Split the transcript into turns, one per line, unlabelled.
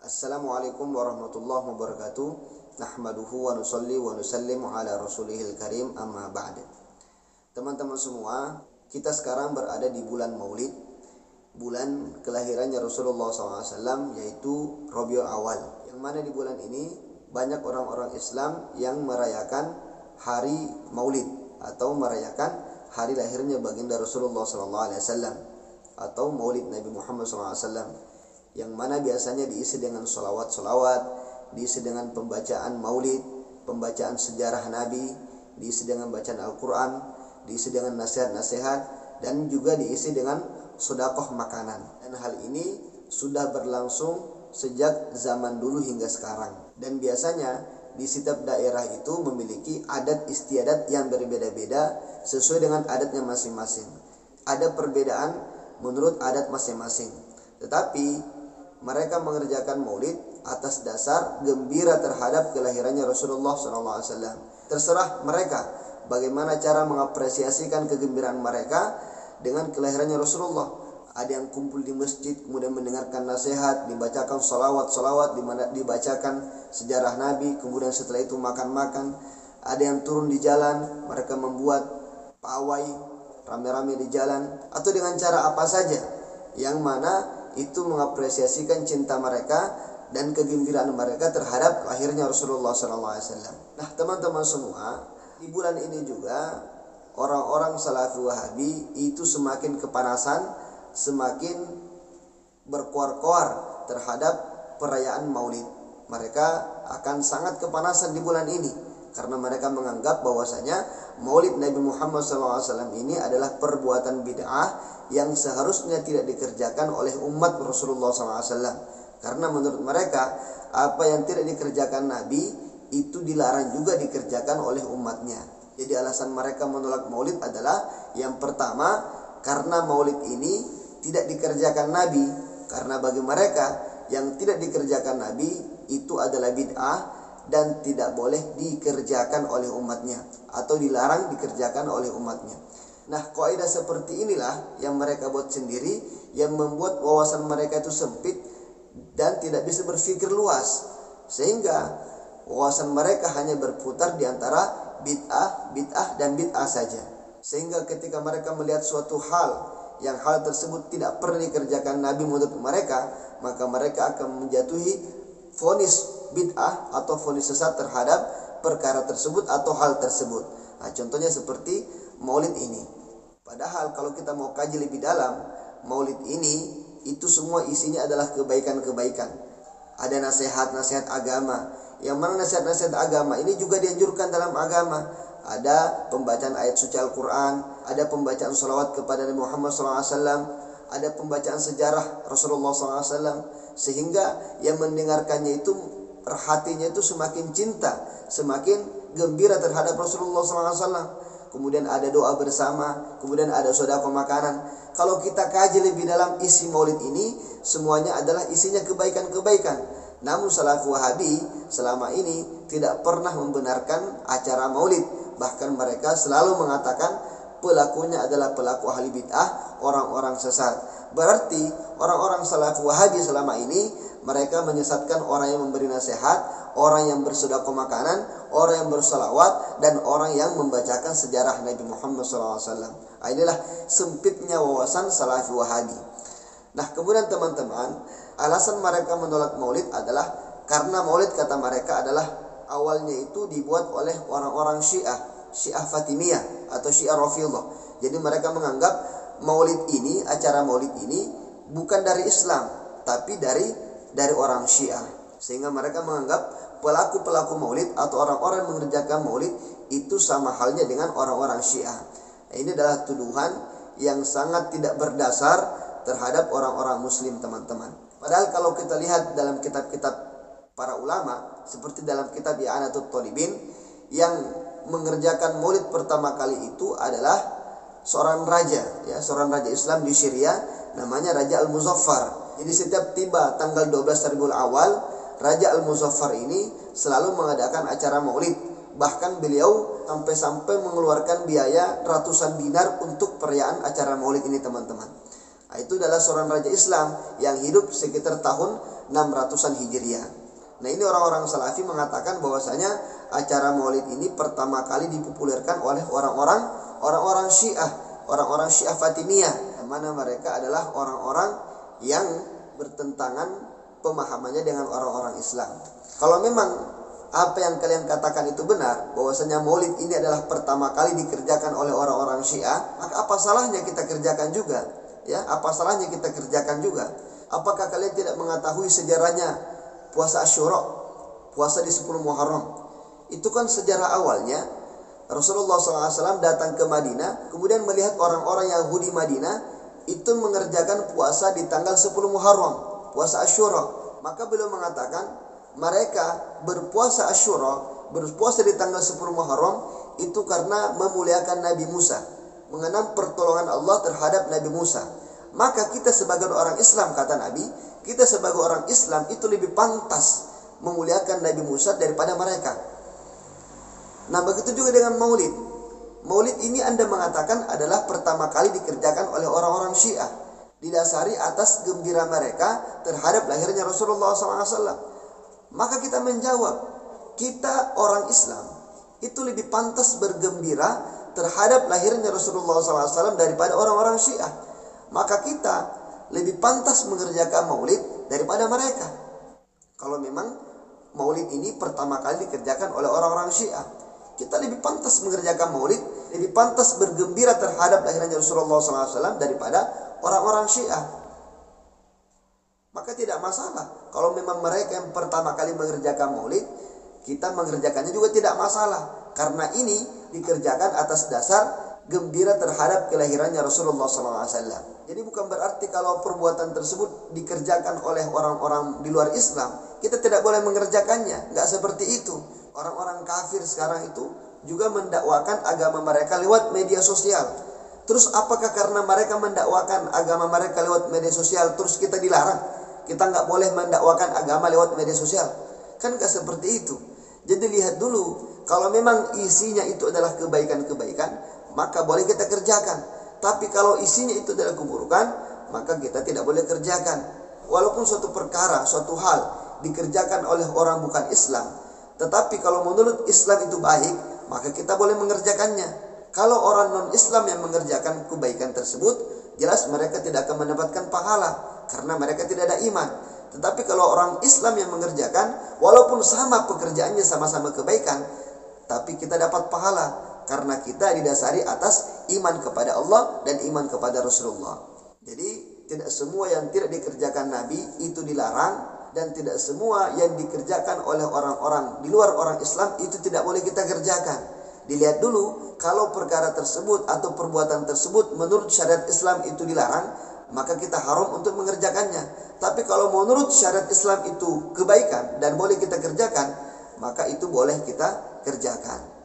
Assalamualaikum warahmatullahi wabarakatuh. Nahmaduhu wa nusalli wa nusallimu ala rasulihil karim, amma ba'd. Teman-teman semua, kita sekarang berada di bulan Maulid, bulan kelahirannya Rasulullah SAW, yaitu Rabiul Awal. Yang mana di bulan ini banyak orang-orang Islam yang merayakan hari Maulid atau merayakan hari lahirnya baginda Rasulullah SAW atau Maulid Nabi Muhammad SAW, yang mana biasanya diisi dengan solawat-solawat, diisi dengan pembacaan maulid, pembacaan sejarah Nabi, diisi dengan bacaan Al-Quran, diisi dengan nasihat-nasihat, dan juga diisi dengan sedekah makanan. Dan hal ini sudah berlangsung sejak zaman dulu hingga sekarang. Dan biasanya di setiap daerah itu memiliki adat istiadat yang berbeda-beda sesuai dengan adatnya masing-masing. Ada perbedaan menurut adat masing-masing. Tetapi mereka mengerjakan maulid atas dasar gembira terhadap kelahirannya Rasulullah SAW. Terserah mereka bagaimana cara mengapresiasikan kegembiraan mereka dengan kelahirannya Rasulullah. Ada yang kumpul di masjid kemudian mendengarkan nasihat, dibacakan salawat-salawat, dibacakan sejarah Nabi, kemudian setelah itu makan-makan. Ada yang turun di jalan, mereka membuat pawai rame-rame di jalan, atau dengan cara apa saja yang mana itu mengapresiasikan cinta mereka dan kegembiraan mereka terhadap lahirnya Rasulullah SAW. Nah, teman-teman semua, di bulan ini juga orang-orang Salafi Wahabi itu semakin kepanasan, semakin berkoar-koar terhadap perayaan Maulid. Mereka akan sangat kepanasan di bulan ini karena mereka menganggap bahwasanya Maulid Nabi Muhammad SAW ini adalah perbuatan bid'ah yang seharusnya tidak dikerjakan oleh umat Rasulullah SAW. Karena menurut mereka apa yang tidak dikerjakan Nabi itu dilarang juga dikerjakan oleh umatnya. Jadi alasan mereka menolak Maulid adalah yang pertama, karena Maulid ini tidak dikerjakan Nabi. Karena bagi mereka yang tidak dikerjakan Nabi itu adalah bid'ah dan tidak boleh dikerjakan oleh umatnya atau dilarang dikerjakan oleh umatnya. Nah, kaidah seperti inilah yang mereka buat sendiri, yang membuat wawasan mereka itu sempit dan tidak bisa berpikir luas, sehingga wawasan mereka hanya berputar di antara bid'ah dan bid'ah saja. Sehingga ketika mereka melihat suatu hal yang hal tersebut tidak pernah dikerjakan Nabi menurut mereka, maka mereka akan menjatuhi vonis bid'ah atau vonis sesat terhadap perkara tersebut atau hal tersebut. Nah, contohnya seperti Maulid ini. Padahal kalau kita mau kaji lebih dalam, Maulid ini itu semua isinya adalah kebaikan-kebaikan. Ada nasihat-nasihat agama. Yang mana nasihat-nasihat agama ini juga dianjurkan dalam agama. Ada pembacaan ayat suci Al-Quran, ada pembacaan salawat kepada Nabi Muhammad SAW, ada pembacaan sejarah Rasulullah SAW, sehingga yang mendengarkannya itu hatinya itu semakin cinta, semakin gembira terhadap Rasulullah SAW. Kemudian ada doa bersama, kemudian ada sedekah makanan. Kalau kita kaji lebih dalam isi Maulid ini, semuanya adalah isinya kebaikan-kebaikan. Namun Salafi Wahabi selama ini tidak pernah membenarkan acara Maulid. Bahkan mereka selalu mengatakan pelakunya adalah pelaku ahli bid'ah, orang-orang sesat. Berarti orang-orang Salafi Wahabi selama ini mereka menyesatkan orang yang memberi nasihat, orang yang bersedekah makanan, orang yang bersalawat, dan orang yang membacakan sejarah Nabi Muhammad SAW. Inilah sempitnya wawasan Salafi Wahabi. Nah, kemudian teman-teman, alasan mereka menolak Maulid adalah karena Maulid kata mereka adalah awalnya itu dibuat oleh orang-orang Syiah Fatimiyah atau Syiah Rafidhah. Jadi mereka menganggap Maulid ini, acara Maulid ini bukan dari Islam, tapi dari orang Syiah. Sehingga mereka menganggap pelaku-pelaku Maulid atau orang-orang yang mengerjakan Maulid itu sama halnya dengan orang-orang Syiah. Ini adalah tuduhan yang sangat tidak berdasar terhadap orang-orang Muslim, teman-teman. Padahal kalau kita lihat dalam kitab-kitab para ulama, seperti dalam kitab I'anatul Talibin, yang mengerjakan Maulid pertama kali itu adalah seorang raja Islam di Syria, namanya Raja Al-Muzaffar. Jadi setiap tiba tanggal 12 Rabiul Awal, Raja Al-Muzaffar ini selalu mengadakan acara Maulid. Bahkan beliau sampai mengeluarkan biaya ratusan dinar untuk perayaan acara Maulid ini, teman-teman. Itu adalah seorang raja Islam yang hidup sekitar tahun 600-an Hijriah. Nah, ini orang-orang Salafi mengatakan bahwasanya acara Maulid ini pertama kali dipopulerkan oleh orang-orang Syiah Fatimiyah, yang mana mereka adalah orang-orang yang bertentangan pemahamannya dengan orang-orang Islam. Kalau memang apa yang kalian katakan itu benar, bahwasanya Maulid ini adalah pertama kali dikerjakan oleh orang-orang Syiah, maka apa salahnya kita kerjakan juga? Ya, apa salahnya kita kerjakan juga? Apakah kalian tidak mengetahui sejarahnya puasa Asyura, puasa di 10 Muharram? Itu kan sejarah awalnya Rasulullah SAW datang ke Madinah, kemudian melihat orang-orang Yahudi Madinah itu mengerjakan puasa di tanggal 10 Muharram, puasa Asyura. Maka beliau mengatakan mereka berpuasa Asyura, berpuasa di tanggal 10 Muharram itu karena memuliakan Nabi Musa, mengenang pertolongan Allah terhadap Nabi Musa. Maka kita sebagai orang Islam, kata Nabi, kita sebagai orang Islam itu lebih pantas memuliakan Nabi Musa daripada mereka. Nah, begitu juga dengan Maulid. Maulid ini Anda mengatakan adalah pertama kali dikerjakan oleh orang-orang Syiah, didasari atas gembira mereka terhadap lahirnya Rasulullah SAW. Maka kita menjawab, kita orang Islam itu lebih pantas bergembira terhadap lahirnya Rasulullah SAW daripada orang-orang Syiah. Maka kita lebih pantas mengerjakan Maulid daripada mereka. Kalau memang Maulid ini pertama kali dikerjakan oleh orang-orang Syiah, kita lebih pantas mengerjakan Maulid, lebih pantas bergembira terhadap lahirnya Rasulullah SAW daripada orang-orang Syiah. Maka tidak masalah kalau memang mereka yang pertama kali mengerjakan Maulid, kita mengerjakannya juga tidak masalah, karena ini dikerjakan atas dasar gembira terhadap kelahirannya Rasulullah SAW. Jadi bukan berarti kalau perbuatan tersebut dikerjakan oleh orang-orang di luar Islam, kita tidak boleh mengerjakannya. Nggak seperti itu. Orang-orang kafir sekarang itu juga mendakwakan agama mereka lewat media sosial. Terus apakah karena mereka mendakwakan agama mereka lewat media sosial terus kita dilarang? Kita nggak boleh mendakwakan agama lewat media sosial? Kan nggak seperti itu. Jadi lihat dulu, kalau memang isinya itu adalah kebaikan-kebaikan, maka boleh kita kerjakan. Tapi kalau isinya itu adalah keburukan, maka kita tidak boleh kerjakan. Walaupun suatu perkara, suatu hal dikerjakan oleh orang bukan Islam, tetapi kalau menurut Islam itu baik, maka kita boleh mengerjakannya. Kalau orang non-Islam yang mengerjakan kebaikan tersebut, jelas mereka tidak akan mendapatkan pahala, karena mereka tidak ada iman. Tetapi kalau orang Islam yang mengerjakan, walaupun sama pekerjaannya, sama-sama kebaikan, tapi kita dapat pahala, karena kita didasari atas iman kepada Allah dan iman kepada Rasulullah. Jadi tidak semua yang tidak dikerjakan Nabi itu dilarang, dan tidak semua yang dikerjakan oleh orang-orang di luar orang Islam itu tidak boleh kita kerjakan. Dilihat dulu, kalau perkara tersebut atau perbuatan tersebut menurut syariat Islam itu dilarang, maka kita haram untuk mengerjakannya. Tapi kalau menurut syariat Islam itu kebaikan dan boleh kita kerjakan, maka itu boleh kita kerjakan.